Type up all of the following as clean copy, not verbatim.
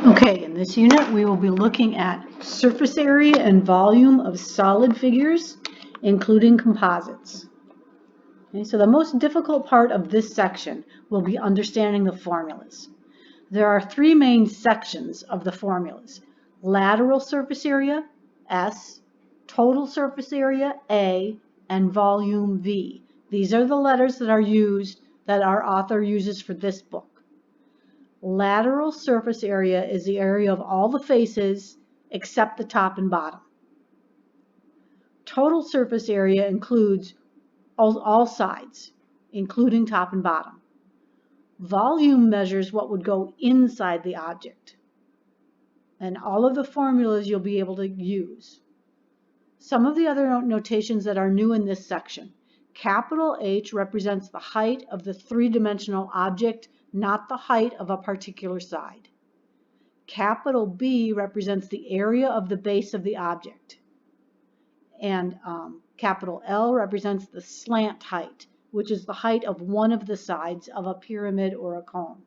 Okay, in this unit we will be looking at surface area and volume of solid figures, including composites. Okay, so the most difficult part of this section will be understanding the formulas. There are three main sections of the formulas: lateral surface area, S, total surface area, A, and volume, V. These are the letters that are used, that our author uses for this book. Lateral surface area is the area of all the faces except the top and bottom. Total surface area includes all sides, including top and bottom. Volume measures what would go inside the object. And all of the formulas you'll be able to use. Some of the other notations that are new in this section. Capital H represents the height of the three-dimensional object, not the height of a particular side. Capital B represents the area of the base of the object. And capital L represents the slant height, which is the height of one of the sides of a pyramid or a cone.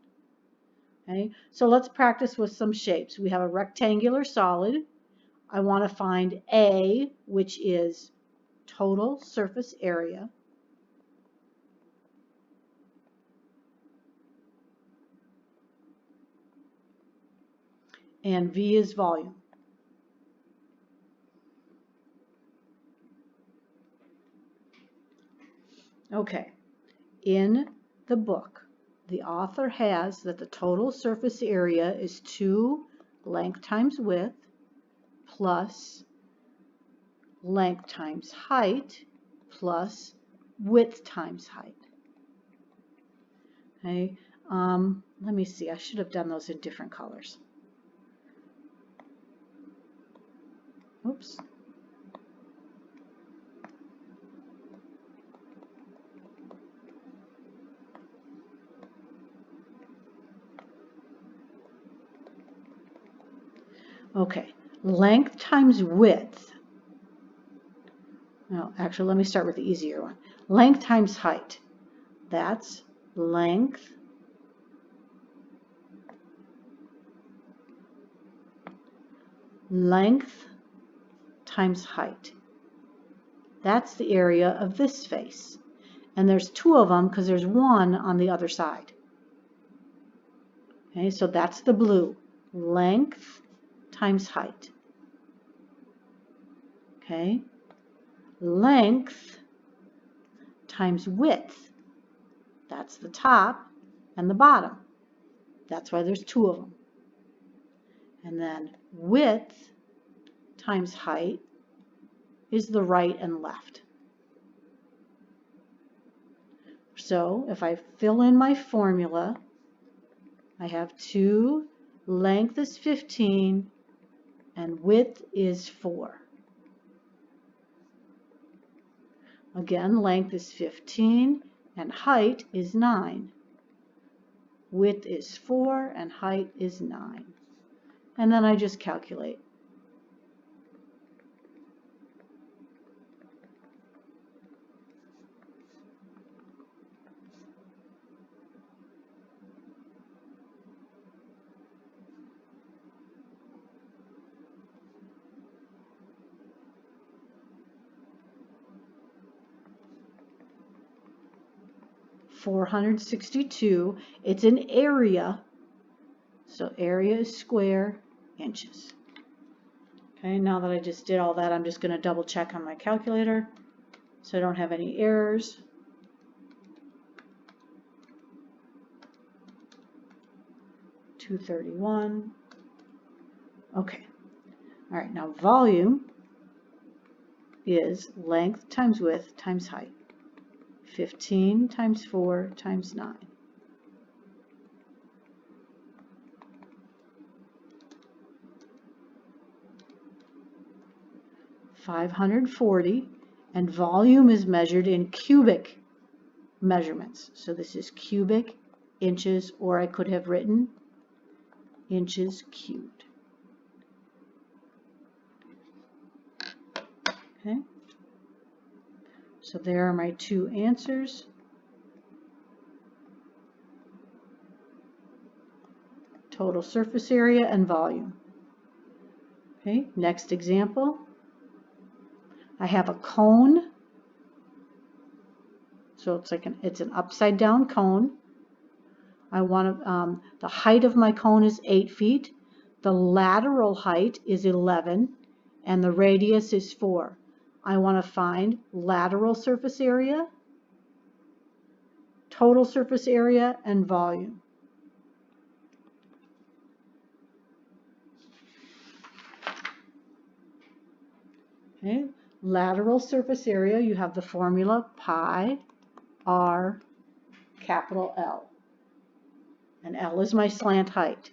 Okay, so let's practice with some shapes. We have a rectangular solid. I want to find A, which is total surface area. And V is volume. Okay, in the book, the author has that the total surface area is 2 length times width plus length times height plus width times height. Okay, let me see, I should have done those in different colors. Oops. Okay, length times width. No, actually, let me start with the easier one. Length times height. That's length times height. That's the area of this face. And there's two of them because there's one on the other side. Okay, so that's the blue. Length times height. Okay, length times width. That's the top and the bottom. That's why there's two of them. And then width times height is the right and left. So if I fill in my formula, I have 2, length is 15, and width is 4. Again, length is 15 and height is 9. Width is 4 and height is 9. And then I just calculate. $462. It's an area, so area is square inches. Okay, now that I just did all that, I'm just going to double check on my calculator so I don't have any errors. $231. Okay. All right, now volume is length times width times height. 15 times 4 times 9. $540, and volume is measured in cubic measurements. So this is cubic inches, or I could have written inches cubed. Okay. So there are my two answers. total surface area, and volume. Okay, next example. I have a cone. So it's an upside down cone. I want to, the height of my cone is 8 feet. The lateral height is 11 and the radius is 4. I want to find lateral surface area, total surface area, and volume. Okay, lateral surface area, you have the formula pi r capital L. And L is my slant height.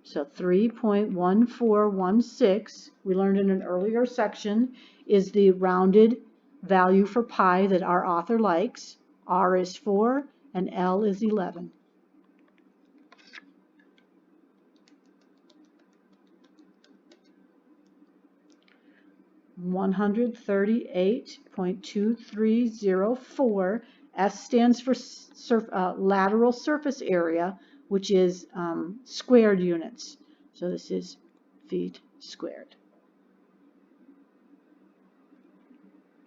So 3.1416, we learned in an earlier section, is the rounded value for pi that our author likes. R is 4 and L is 11. $138.2304. S stands for lateral surface area, which is squared units. So this is feet squared.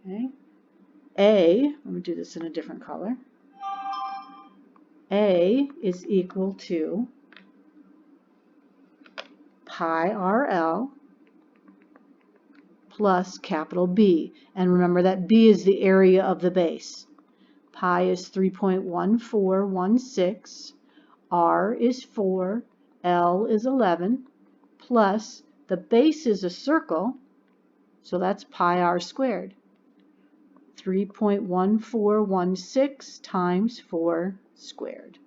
Okay. A, let me do this in a different color. A is equal to pi RL plus capital B. And remember that B is the area of the base. Pi is 3.1416. R is 4. L is 11. Plus the base is a circle, so that's pi r squared. 3.1416 times 4 squared.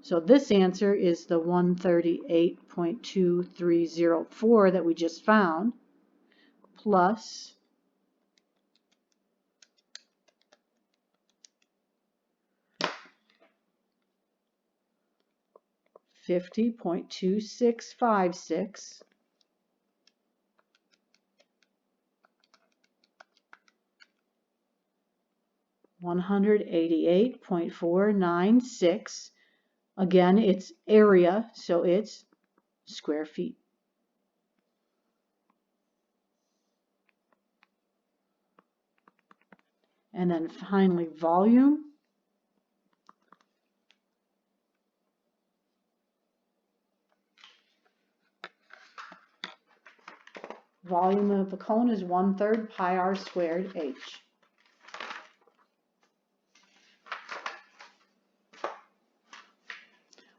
So this answer is the 138.2304 that we just found, plus 50.2656 188.496. Again, it's area, so it's square feet. And then finally, volume. Volume of a cone is 1/3 pi r squared h.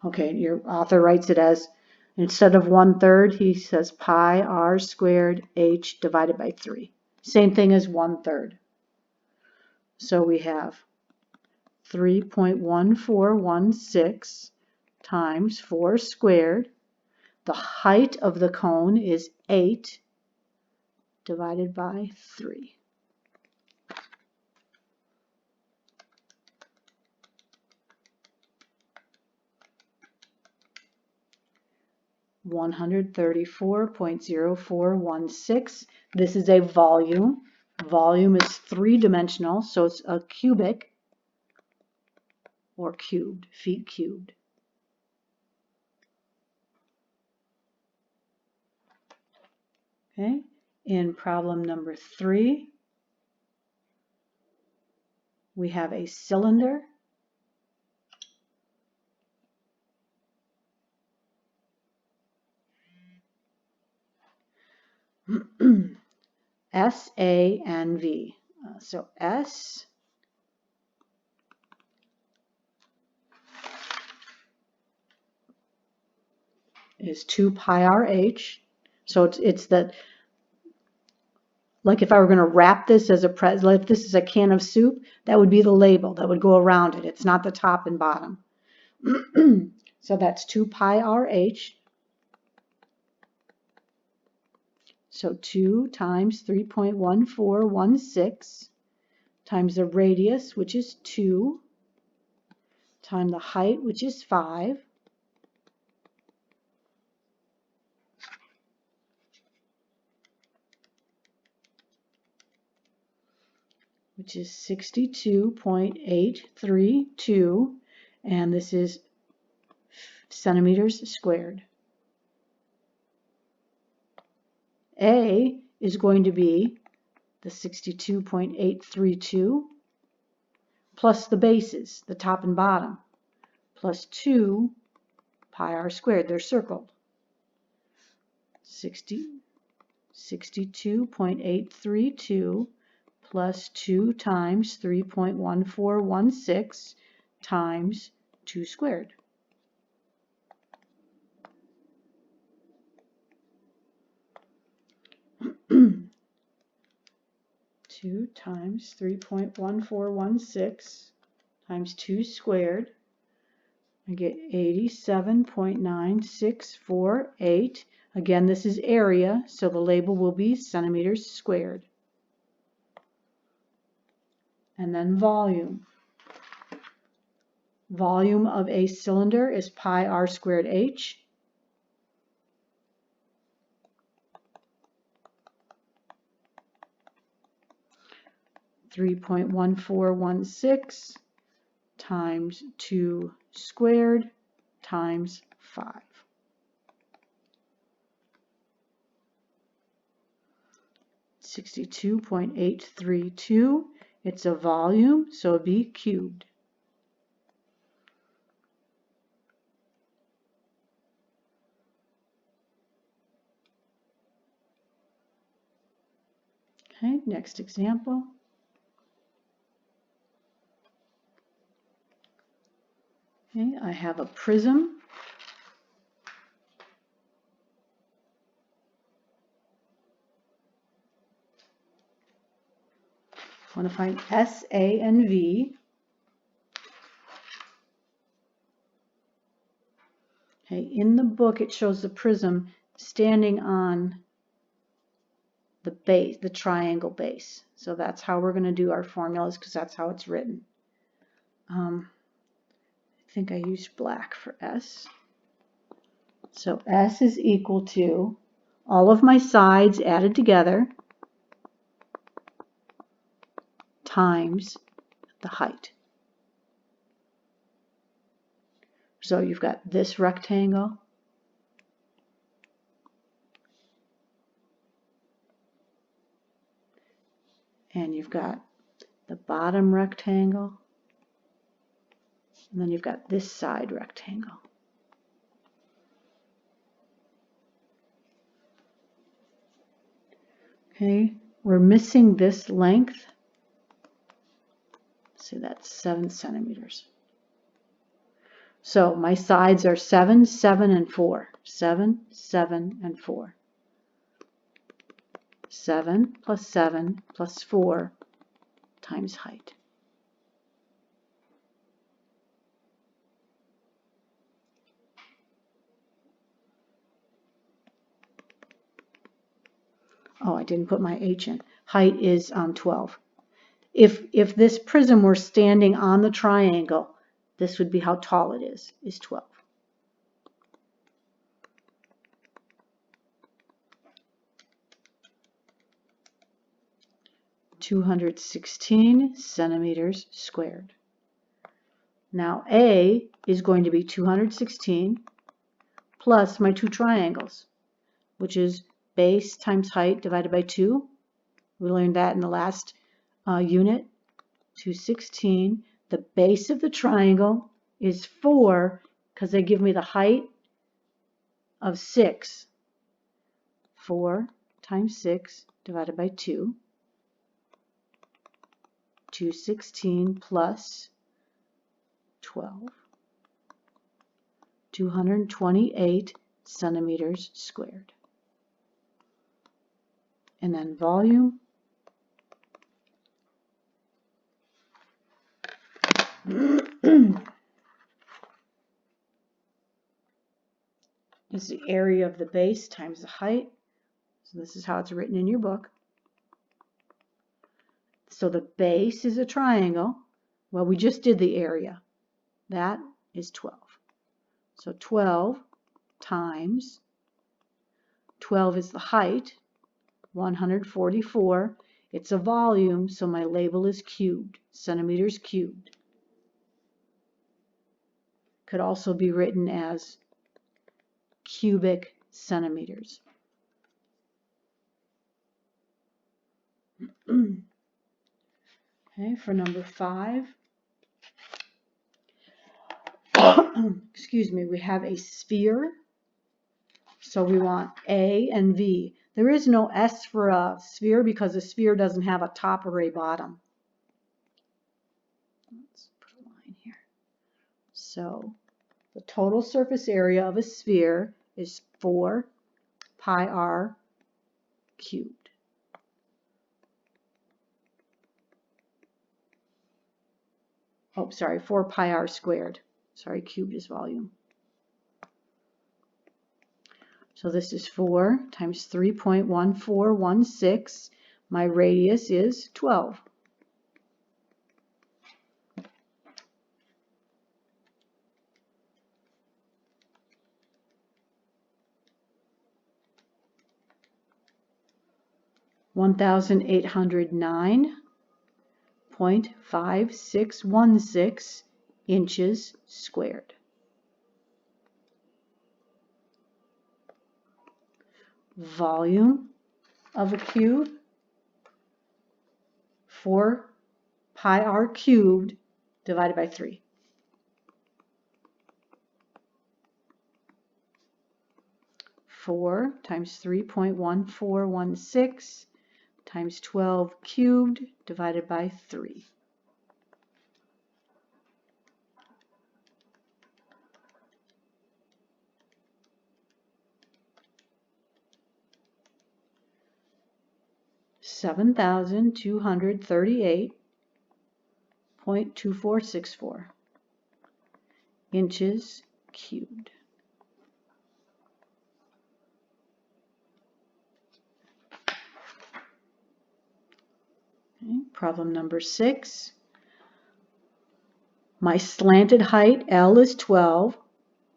Okay, your author writes it as, instead of 1/3, he says pi r squared h divided by 3. Same thing as 1/3. So we have 3.1416 times 4 squared. The height of the cone is 8 divided by 3. $134.0416. This is a volume. Volume is 3-dimensional, so it's a cubic or cubed, feet cubed. Okay, in problem number 3, we have a cylinder. S, A, and V. So S is 2 pi r h. So it's that, like if I were going to wrap this as like if this is a can of soup, that would be the label that would go around it. It's not the top and bottom. So that's 2 pi r h. So 2 times 3.1416 times the radius, which is 2, times the height, which is 5, which is 62.832, and this is centimeters squared. A is going to be the 62.832 plus the bases, the top and bottom, plus 2 pi r squared. They're circled. 62.832 plus 2 times 3.1416 times 2 squared. Two times 3.1416 times 2 squared. I get 87.9648. Again, this is area, so the label will be centimeters squared. And then volume. Volume of a cylinder is pi r squared h. .1416 times 2 squared times 5. .832. It's a volume, so it'd be cubed. Okay, next example. Okay, I have a prism. I want to find S, A, and V. Okay, in the book it shows the prism standing on the base, the triangle base. So that's how we're going to do our formulas because that's how it's written. I think I used black for S. So S is equal to all of my sides added together times the height. So you've got this rectangle and you've got the bottom rectangle, and then you've got this side rectangle. Okay, we're missing this length. So that's 7 centimeters. So my sides are 7, 7, and 4. 7, 7, and 4. 7 plus 7 plus 4 times height. Oh, I didn't put my H in. Height is 12. If this prism were standing on the triangle, this would be how tall it is 12. .216 centimeters squared. Now A is going to be 216 plus my two triangles, which is base times height divided by 2. We learned that in the last unit. 216. The base of the triangle is 4 because they give me the height of 6. 4 times 6 divided by 2. 216 plus 12. 228 centimeters squared. And then volume is the area of the base times the height. So this is how it's written in your book. So the base is a triangle. Well, we just did the area. That is 12. So 12 times 12 is the height, 144. It's a volume, so my label is cubed, centimeters cubed. could also be written as cubic centimeters. Okay, for number 5, excuse me, we have a sphere. So we want A and V. There is no S for a sphere because a sphere doesn't have a top or a bottom. Let's put a line here. So the total surface area of a sphere is 4 pi r cubed. Oh, sorry, 4 pi r squared. Sorry, cubed is volume. So this is 4 times 3.1416. My radius is 12. (1,809.5616) inches squared. Volume of a cube, 4 pi r cubed divided by 3. Four times 3.1416 times 12 cubed divided by 3. (7,238.2464) inches cubed. Okay, problem number 6. My slanted height L is 12.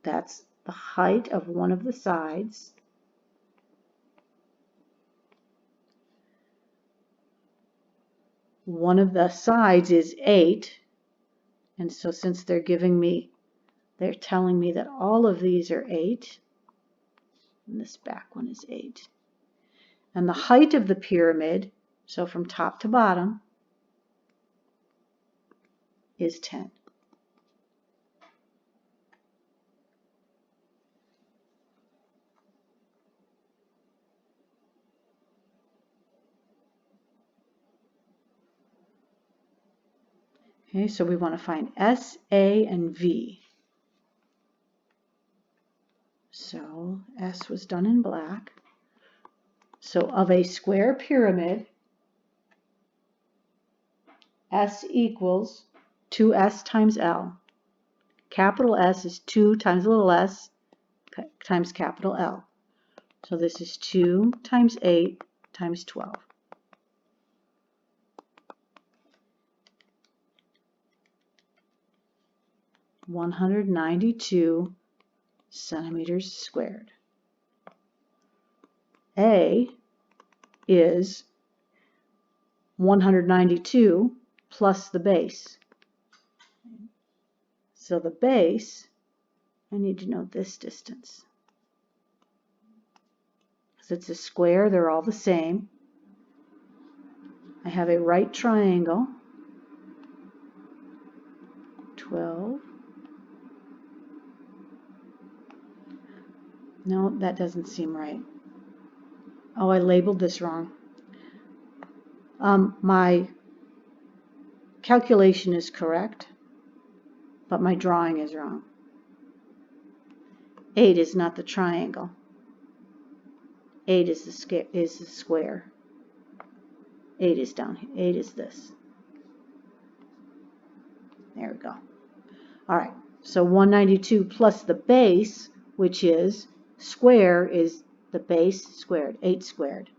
That's the height of one of the sides. One of the sides is 8. And so since they're telling me that all of these are 8, and this back one is 8. And the height of the pyramid, so from top to bottom, is 10. Okay, so we want to find S, A, and V. So S was done in black. So of a square pyramid, S equals 2S times L. Capital S is 2 times little s times capital L. So this is 2 times 8 times 12. (192 centimeters squared). A is 192 plus the base. So the base, I need to know this distance. Because it's a square, they're all the same. I have a right triangle, 12. No, that doesn't seem right. Oh, I labeled this wrong. My calculation is correct, but my drawing is wrong. 8 is not the triangle. 8 is the square. 8 is down here. 8 is this. There we go. All right, so 192 plus the base, which is square, is the base squared, 8 squared.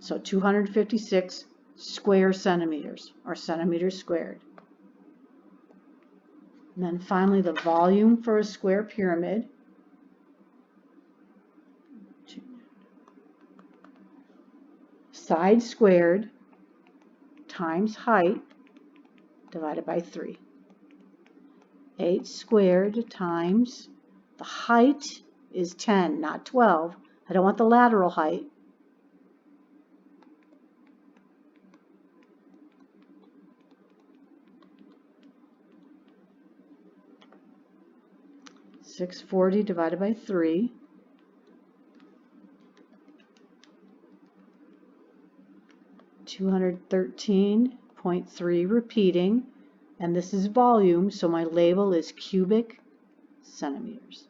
So 256 square centimeters, or centimeters squared. And then finally the volume for a square pyramid. side squared times height divided by 3. 8 squared times the height is 10, not 12. I don't want the lateral height. $640 divided by 3. $213.3 repeating, and this is volume, so my label is cubic centimeters.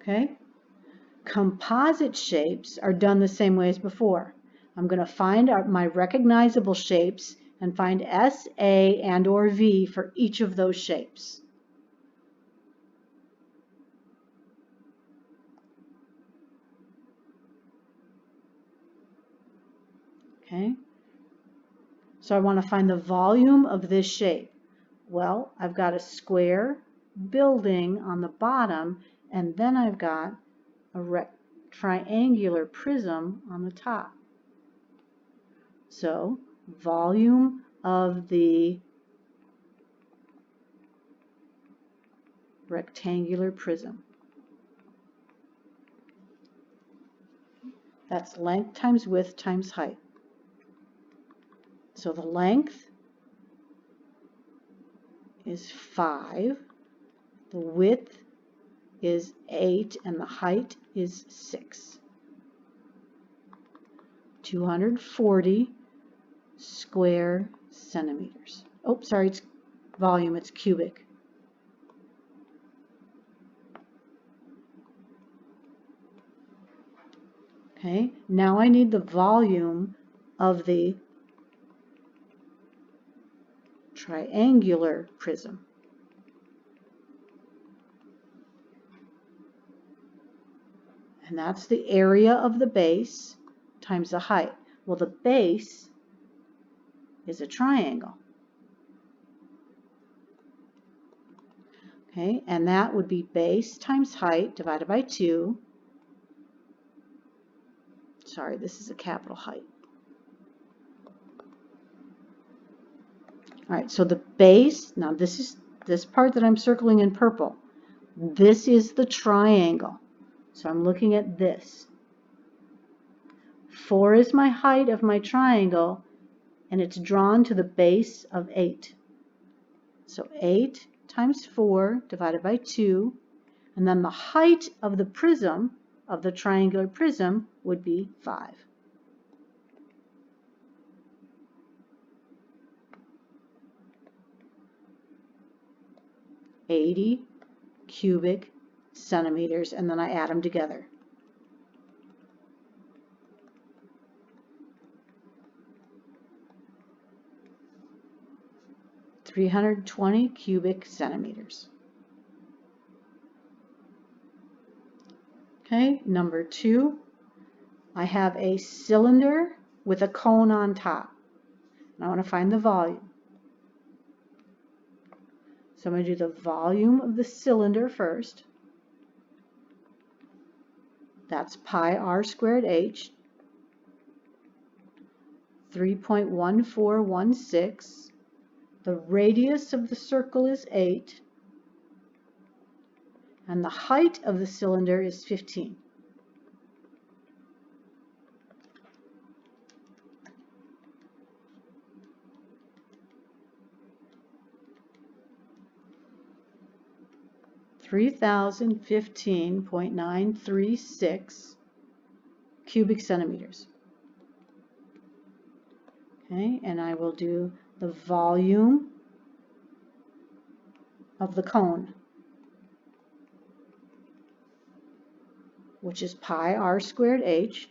Okay? Composite shapes are done the same way as before. I'm going to find out my recognizable shapes and find S, A, and or V for each of those shapes. Okay? So I want to find the volume of this shape. Well, I've got a square building on the bottom, and then I've got a triangular prism on the top. So, volume of the rectangular prism. That's length times width times height. So the length is 5, the width is 8, and the height is 6. 240 square centimeters. Oh, sorry, it's volume, it's cubic. Okay, now I need the volume of the triangular prism. And that's the area of the base times the height. Well, the base is a triangle. Okay, and that would be base times height divided by 2. Sorry, this is a capital height. All right, so the base, now this is this part that I'm circling in purple. This is the triangle. So I'm looking at this. 4 is my height of my triangle, and it's drawn to the base of 8. So 8 times 4 divided by 2, and then the height of the prism, of the triangular prism, would be 5. $80 cubic centimeters, and then I add them together. $320 cubic centimeters. Okay, number 2, I have a cylinder with a cone on top. And I want to find the volume. So I'm going to do the volume of the cylinder first. That's pi r squared h, 3.1416. The radius of the circle is 8. And the height of the cylinder is 15. $3,015.936 cubic centimeters. Okay, and I will do the volume of the cone, which is pi r squared h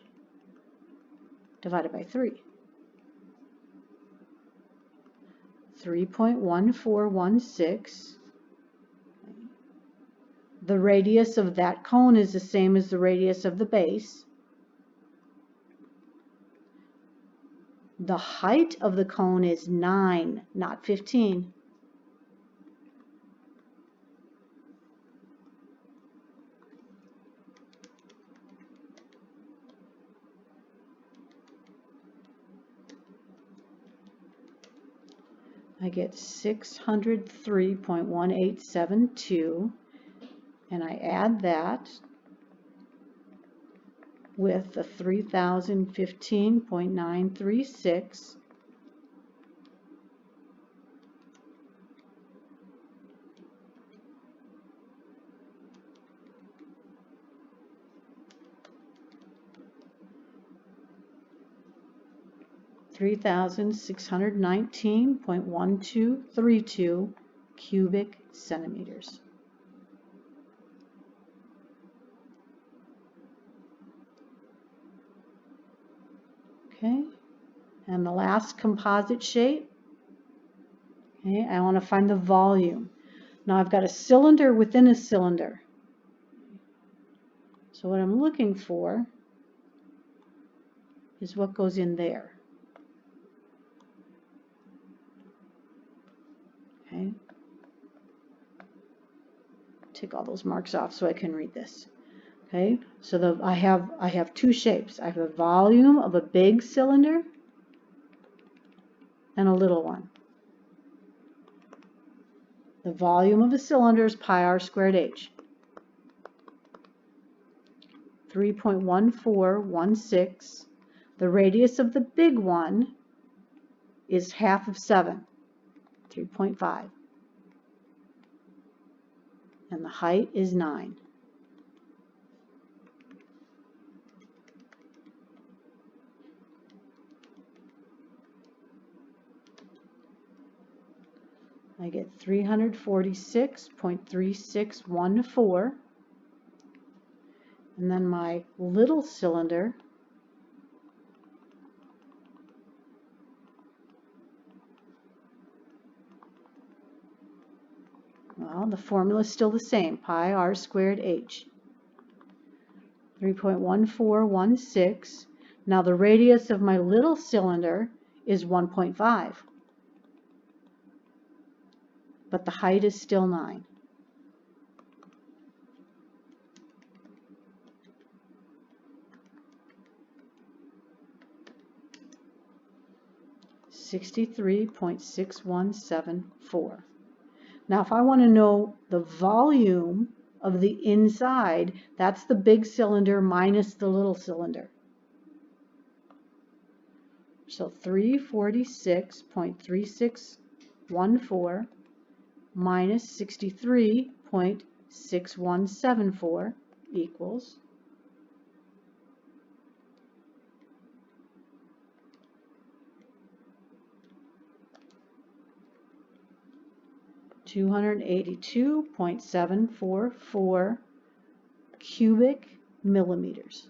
divided by 3. 3.1416. The radius of that cone is the same as the radius of the base. The height of the cone is 9, not 15. I get 603.1872, and I add that with the 3015.936. $3,619.1232 cubic centimeters. Okay, and the last composite shape. Okay, I want to find the volume. Now I've got a cylinder within a cylinder. So what I'm looking for is what goes in there. Okay. Take all those marks off so I can read this. Okay, so I have two shapes. I have a volume of a big cylinder and a little one. The volume of a cylinder is pi r squared h. 3.1416. The radius of the big one is half of 7, 3.5. And the height is 9. I get 346.3614. And then my little cylinder well, the formula is still the same, pi r squared h. 3.1416. Now the radius of my little cylinder is 1.5. But the height is still 9. $63.6174. Now if I want to know the volume of the inside, that's the big cylinder minus the little cylinder. So 346.3614 minus 63.6174 equals 282.744 cubic millimeters.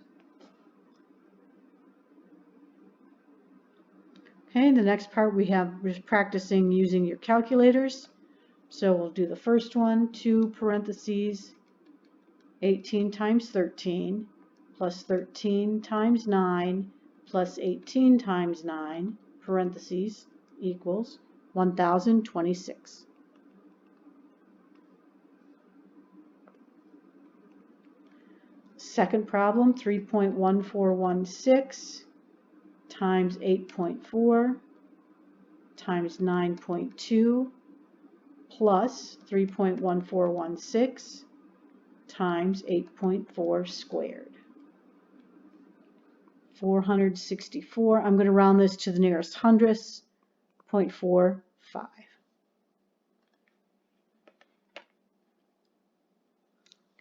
Okay, the next part we have is practicing using your calculators. So we'll do the first one, 2 parentheses, 18 times 13, plus 13 times 9, plus 18 times 9, parentheses, equals 1026. Second problem, 3.1416 times 8.4 times 9.2 plus 3.1416 times 8.4 squared. 464. I'm going to round this to the nearest hundredths, 0.45.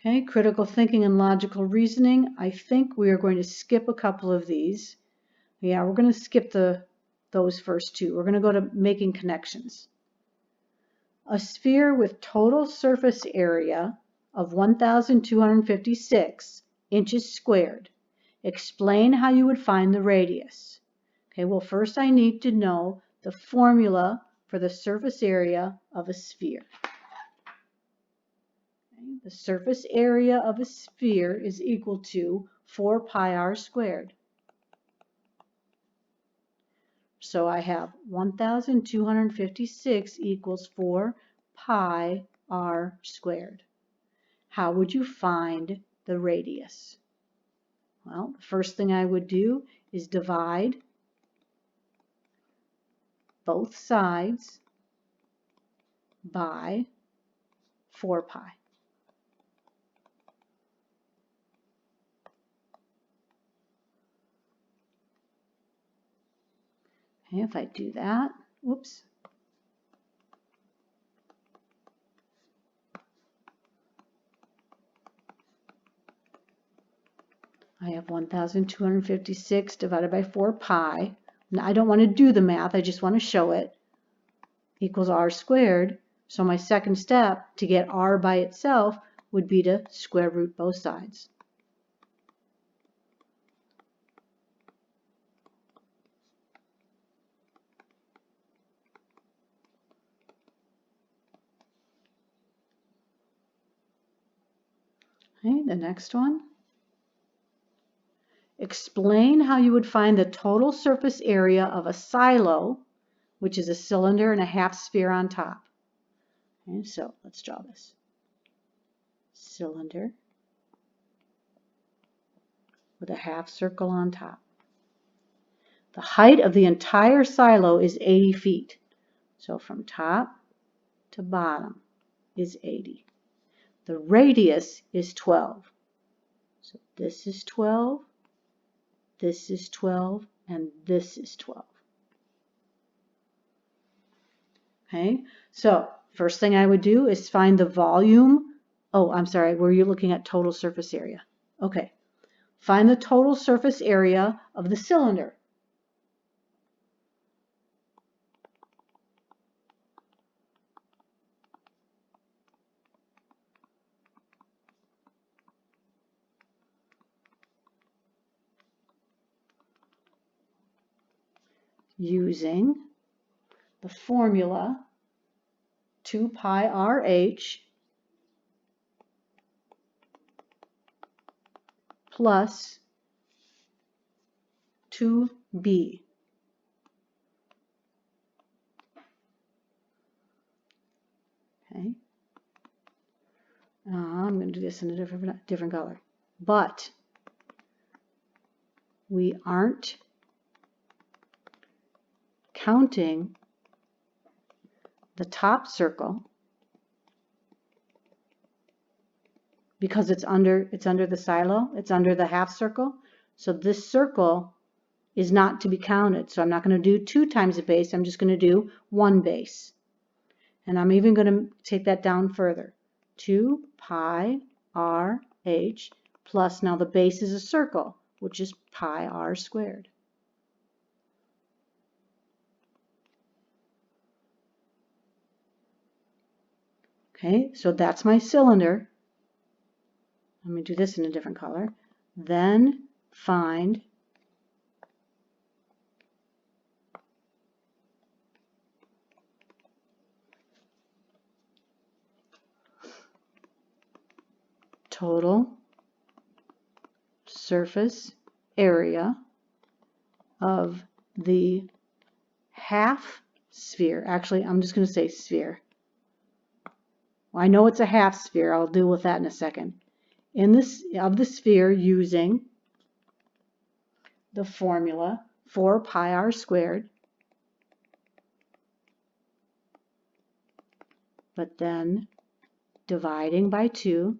Okay, critical thinking and logical reasoning. I think we are going to skip a couple of these. Yeah, we're going to skip those first two. We're going to go to making connections. A sphere with total surface area of 1,256 inches squared. Explain how you would find the radius. Okay, well first I need to know the formula for the surface area of a sphere. Okay, the surface area of a sphere is equal to 4 pi r squared. So I have 1,256 equals 4 pi r squared. How would you find the radius? Well, the first thing I would do is divide both sides by 4 pi. Okay, if I do that, whoops. I have 1,256 divided by 4 pi. Now, I don't want to do the math, I just want to show it. Equals r squared. So my second step to get r by itself would be to square root both sides. Okay, the next one. Explain how you would find the total surface area of a silo, which is a cylinder and a half sphere on top. Okay, so let's draw this. Cylinder with a half circle on top. The height of the entire silo is 80 feet. So from top to bottom is 80. The radius is 12. So this is 12, this is 12, and this is 12. Okay, so first thing I would do is find the volume. Oh, I'm sorry, were you looking at total surface area? Okay, find the total surface area of the cylinder. Using the formula 2 pi RH plus 2b. Okay. I'm going to do this in a different color. But we aren't counting the top circle because it's under the silo, it's under the half circle. So this circle is not to be counted. So I'm not going to do 2 times the base, I'm just going to do 1 base. And I'm even going to take that down further. 2 pi RH plus, now the base is a circle, which is pi r squared. Okay, so that's my cylinder. Let me do this in a different color. Then find total surface area of the half sphere. Actually, I'm just going to say sphere. Well, I know it's a half sphere. I'll deal with that in a second. In this of the sphere using the formula 4 pi r squared, but then dividing by 2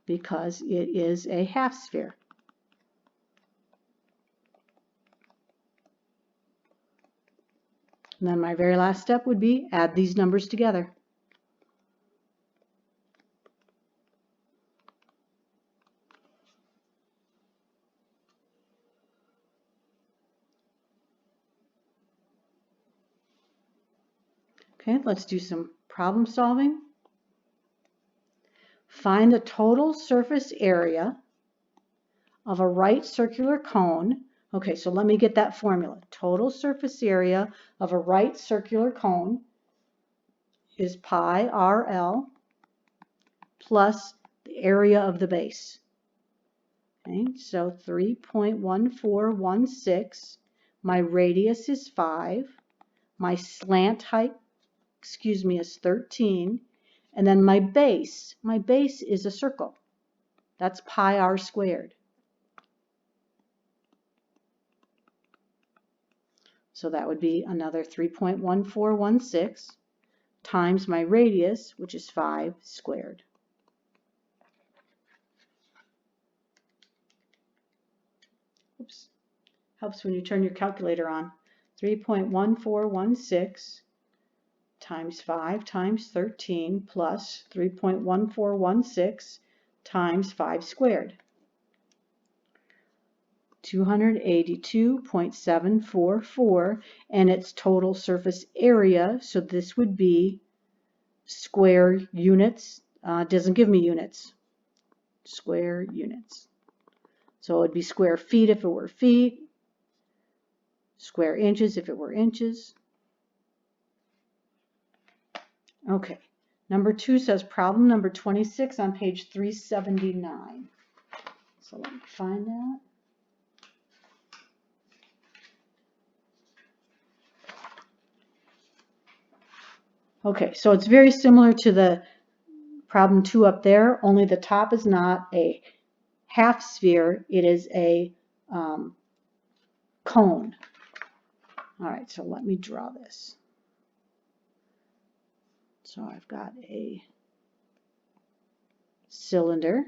because it is a half sphere. And then my very last step would be add these numbers together. Okay, let's do some problem solving. Find the total surface area of a right circular cone. Okay, so let me get that formula. Total surface area of a right circular cone is pi RL plus the area of the base. Okay, so 3.1416. My radius is 5. My slant height, is 13. And then my base is a circle. That's pi r squared. So that would be another 3.1416 times my radius, which is 5 squared. Oops. Helps when you turn your calculator on. 3.1416 times 5 times 13 plus 3.1416 times 5 squared. 282.744, and its total surface area, so this would be square units, doesn't give me units, square units. So it would be square feet if it were feet, square inches if it were inches. Okay, number 2 says problem number 26 on page 379. So let me find that. Okay, so it's very similar to the problem 2 up there, only the top is not a half sphere, it is a cone. All right, so let me draw this. So I've got a cylinder.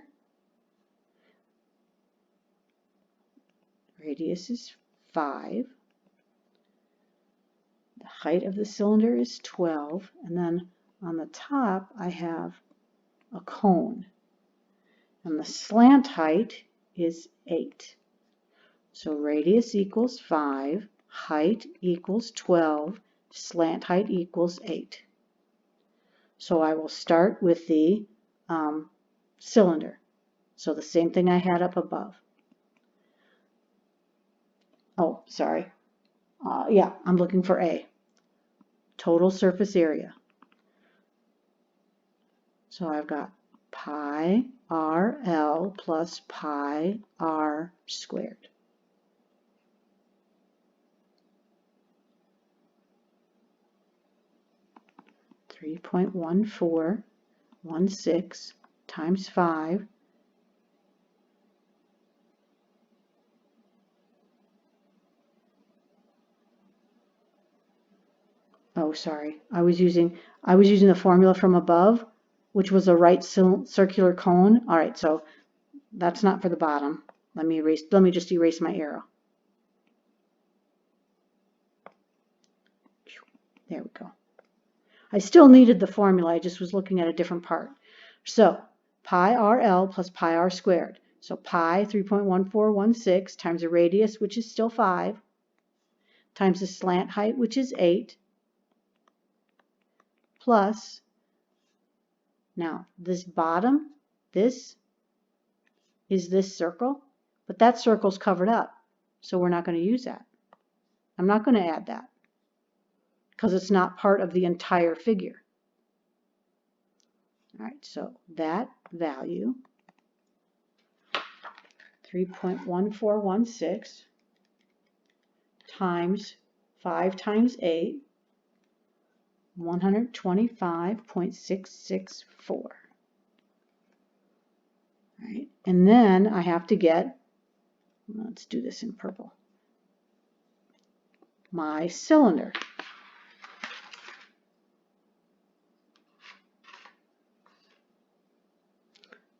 Radius is 5. The height of the cylinder is 12. And then on the top, I have a cone. And the slant height is 8. So radius equals 5, height equals 12, slant height equals 8. So I will start with the cylinder. So the same thing I had up above. Oh, sorry. Yeah, I'm looking for A. Total surface area. So I've got pi RL plus pi R squared. .1416 times 5 . Oh, sorry. I was using the formula from above, which was a right circular cone. All right, so that's not for the bottom. Let me just erase my arrow. There we go. I still needed the formula. I just was looking at a different part. So pi RL plus pi R squared. So pi 3.1416 times the radius, which is still 5, times the slant height, which is 8, plus, now this bottom, this is this circle, but that circle's covered up, so we're not going to use that. I'm not going to add that because it's not part of the entire figure. All right, so that value, 3.1416 times 5 times 8, 125.664. Right, and then I have to get, let's do this in purple, my cylinder.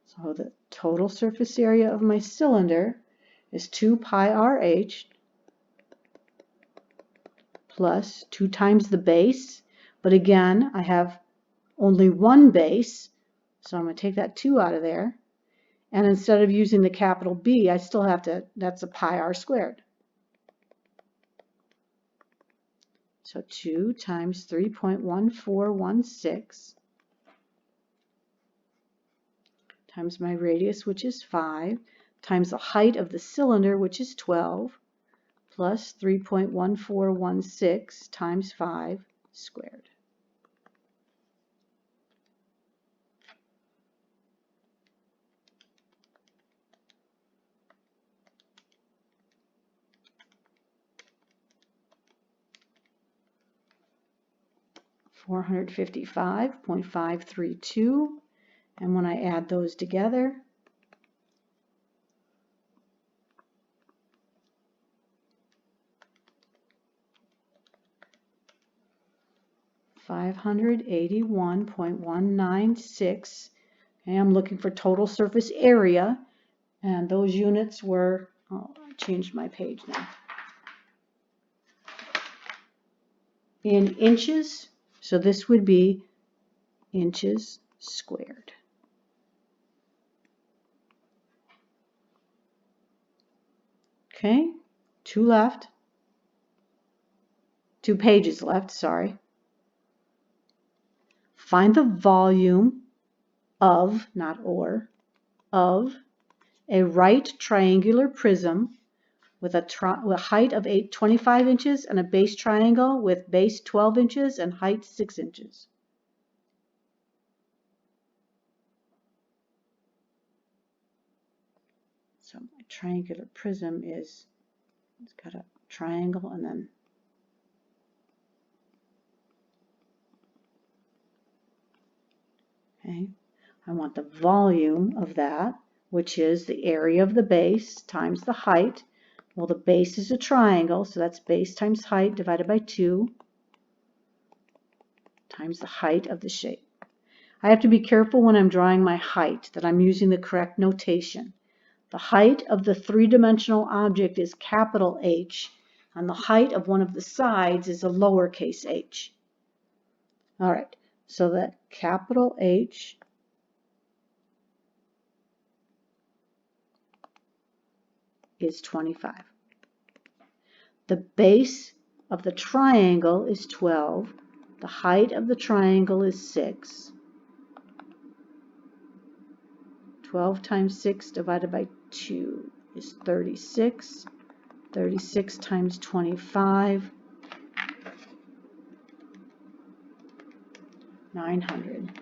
So the total surface area of my cylinder is 2 pi RH plus 2 times the base. But again, I have only one base, so I'm going to take that 2 out of there. And instead of using the capital B, I still have to, that's a pi R squared. So 2 times 3.1416 times my radius, which is 5, times the height of the cylinder, which is 12, plus 3.1416 times 5 squared. $455.532, and when I add those together, 581.196. Okay, I'm looking for total surface area, and those units were, oh, I changed my page now, in inches, so this would be inches squared. Okay, two pages left, sorry. Find the volume of, not or, of a right triangular prism with a height of 25 inches and a base triangle with base 12 inches and height 6 inches. So my triangular prism is, it's got a triangle and then okay. I want the volume of that, which is the area of the base times the height. Well, the base is a triangle, so that's base times height divided by 2 times the height of the shape. I have to be careful when I'm drawing my height that I'm using the correct notation. The height of the three-dimensional object is capital H, and the height of one of the sides is a lowercase h. All right, so that capital H is 25. The base of the triangle is 12. The height of the triangle is 6. 12 times 6 divided by 2 is 36. 36 times 25, 900.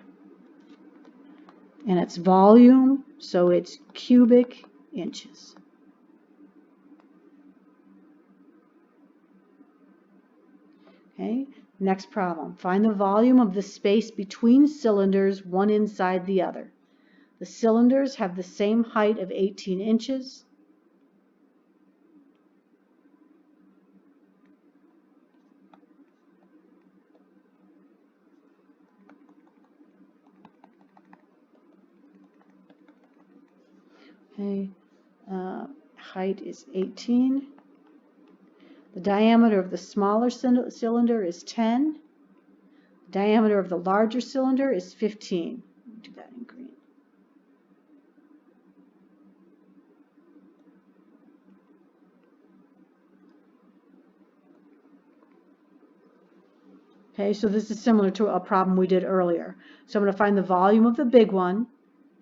And it's volume, so it's cubic inches. Okay, next problem. Find the volume of the space between cylinders, one inside the other. The cylinders have the same height of 18 inches. Okay, height is 18. The diameter of the smaller cylinder is 10. The diameter of the larger cylinder is 15. Do that in green. Okay, so this is similar to a problem we did earlier. So I'm going to find the volume of the big one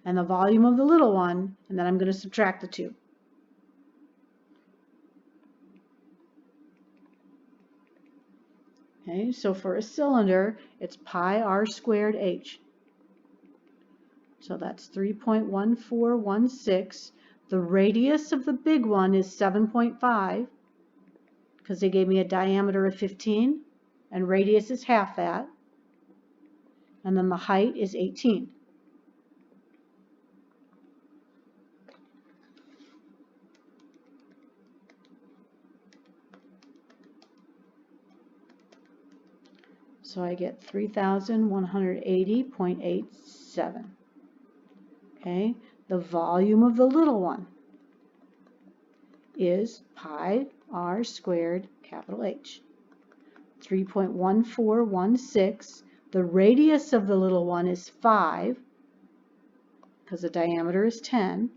and the volume of the little one, and then I'm going to subtract the two. Okay, so for a cylinder, it's pi r squared h. So that's 3.1416. The radius of the big one is 7.5 because they gave me a diameter of 15, and radius is half that. And then the height is 18. So I get 3,180.87. Okay, the volume of the little one is pi r squared capital H. 3.1416. The radius of the little one is 5 because the diameter is 10.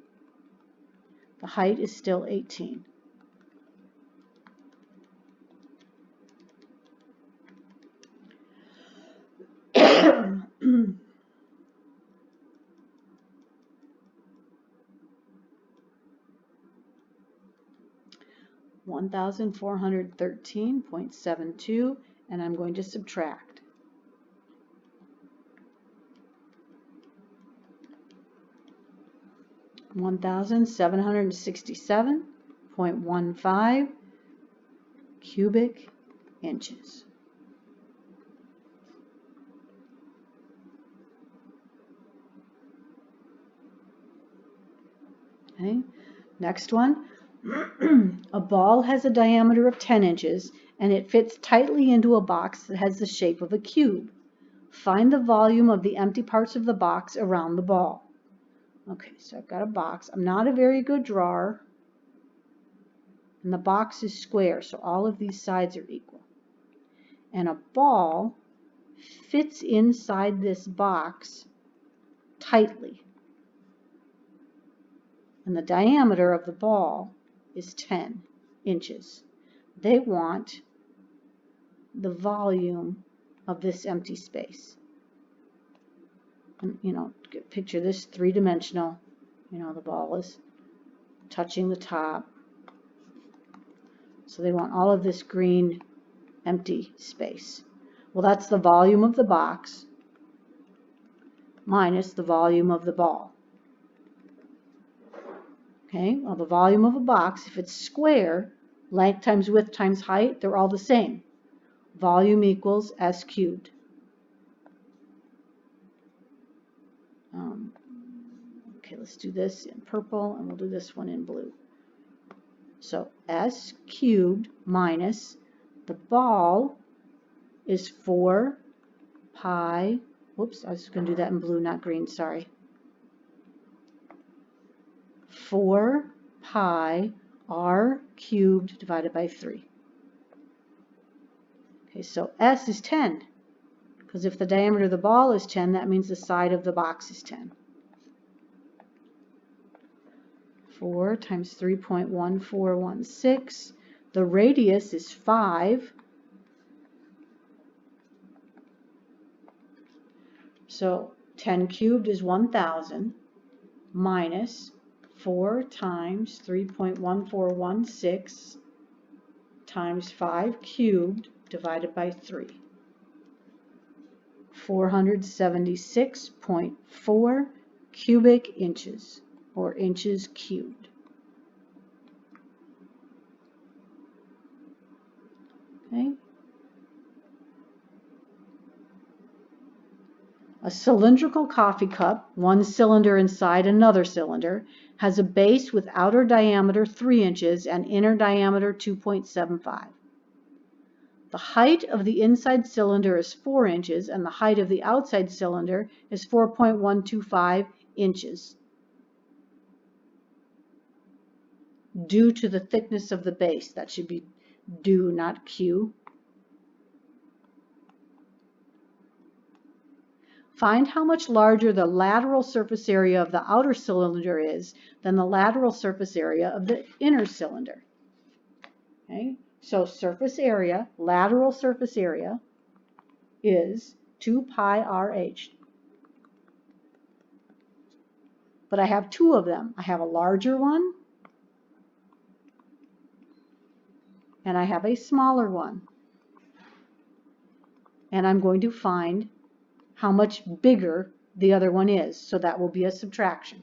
The height is still 18. $1,413.72, and I'm going to subtract. $1,767.15 cubic inches. Okay, next one. A ball has a diameter of 10 inches and it fits tightly into a box that has the shape of a cube. Find the volume of the empty parts of the box around the ball. Okay, so I've got a box. I'm not a very good drawer, and the box is square, so all of these sides are equal. And a ball fits inside this box tightly. And the diameter of the ball is 10 inches. They want the volume of this empty space. And, picture this three-dimensional. The ball is touching the top. So they want all of this green empty space. Well, that's the volume of the box minus the volume of the ball. Okay, well, the volume of a box, if it's square, length times width times height, they're all the same. Volume equals S cubed. Okay, let's do this in purple, and we'll do this one in blue. So S cubed minus the ball is 4 pi, whoops, I was going to do that in blue, not green, sorry. 4 pi r cubed divided by 3. Okay, so S is 10, because if the diameter of the ball is 10, that means the side of the box is 10. 4 times 3.1416. The radius is 5. So 10 cubed is 1,000 minus 4 times 3.1416 times 5 cubed divided by 3. 476.4 cubic inches, or inches cubed. Okay. A cylindrical coffee cup, one cylinder inside another cylinder, has a base with outer diameter 3 inches and inner diameter 2.75. The height of the inside cylinder is 4 inches and the height of the outside cylinder is 4.125 inches due to the thickness of the base. That should be due, not Q. Find how much larger the lateral surface area of the outer cylinder is than the lateral surface area of the inner cylinder. Okay, so surface area, lateral surface area, is 2 pi RH. But I have two of them. I have a larger one and I have a smaller one. And I'm going to find how much bigger the other one is. So that will be a subtraction.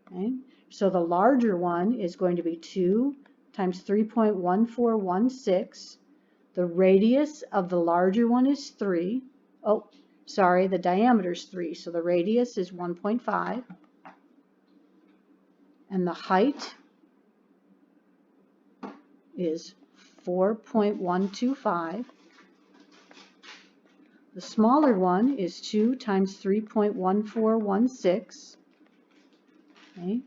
Okay? So the larger one is going to be 2 times 3.1416. The radius of the larger one is 3. Oh, sorry, the diameter is 3. So the radius is 1.5. And the height is 4.125. The smaller one is 2 times 3.1416. Okay.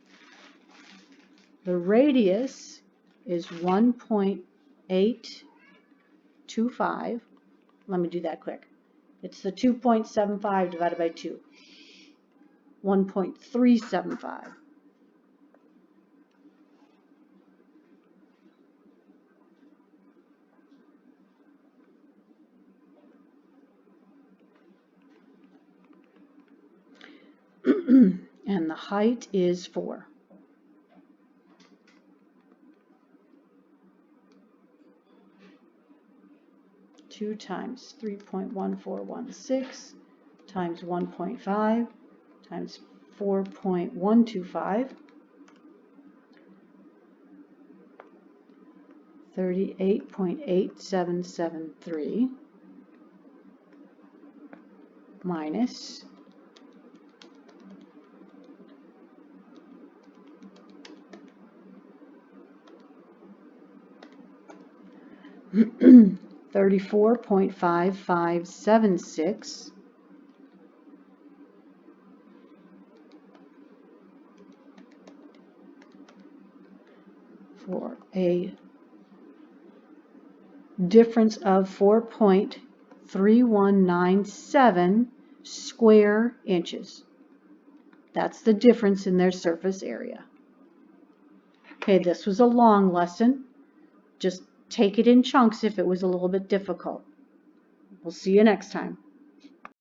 The radius is 1.825. Let me do that quick. It's the 2.75 divided by 2. 1.375. And the height is 4. Two times 3.1416 times 1.5 times 4.125. 38.8773 minus 34.5576 for a difference of 4.3197 square inches. That's the difference in their surface area. Okay, this was a long lesson. Just take it in chunks if it was a little bit difficult. We'll see you next time.